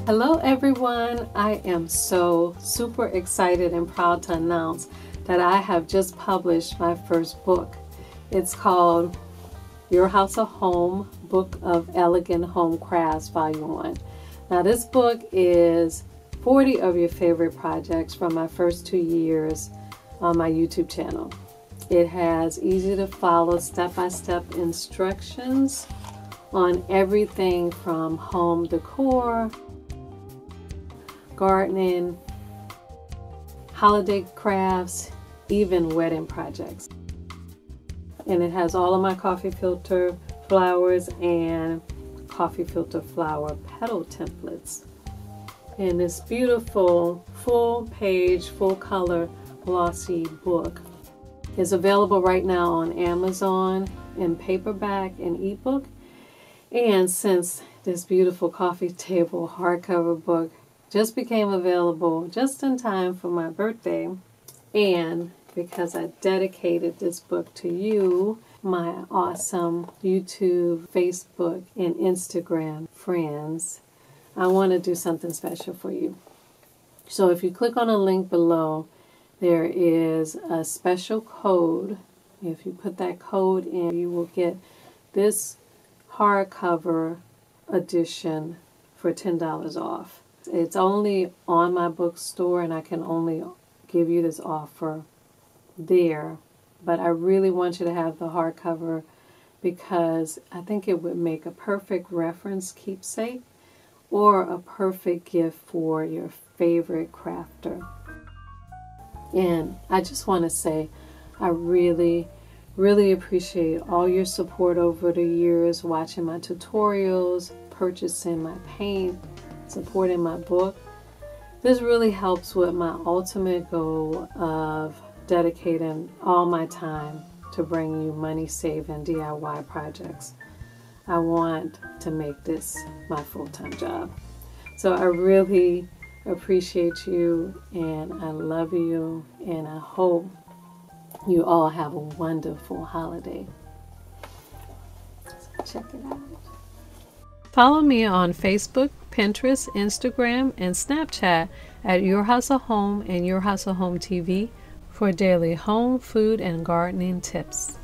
Hello everyone, I am so super excited and proud to announce that I have just published my first book. It's called Your House of Home, Book of Elegant Home Crafts, Volume 1. Now this book is 40 of your favorite projects from my first 2 years on my YouTube channel. It has easy to follow step-by-step instructions on everything from home decor, gardening, holiday crafts, even wedding projects. And it has all of my coffee filter flowers and coffee filter flower petal templates. And this beautiful full page, full color glossy book is available right now on Amazon in paperback and ebook. And since this beautiful coffee table hardcover book just became available just in time for my birthday, and because I dedicated this book to you, my awesome YouTube, Facebook, and Instagram friends, I want to do something special for you. So if you click on a link below, there is a special code. If you put that code in, you will get this hardcover edition for $10 off. It's only on my bookstore and I can only give you this offer there, but I really want you to have the hardcover because I think it would make a perfect reference keepsake or a perfect gift for your favorite crafter. And I just want to say I really appreciate all your support over the years, watching my tutorials, purchasing my paint, supporting my book. This really helps with my ultimate goal of dedicating all my time to bring you money-saving DIY projects. I want to make this my full-time job. So I really appreciate you and I love you and I hope you all have a wonderful holiday. So check it out. Follow me on Facebook, Pinterest, Instagram, and Snapchat at Your House of Home and Your House of Home TV for daily home, food, and gardening tips.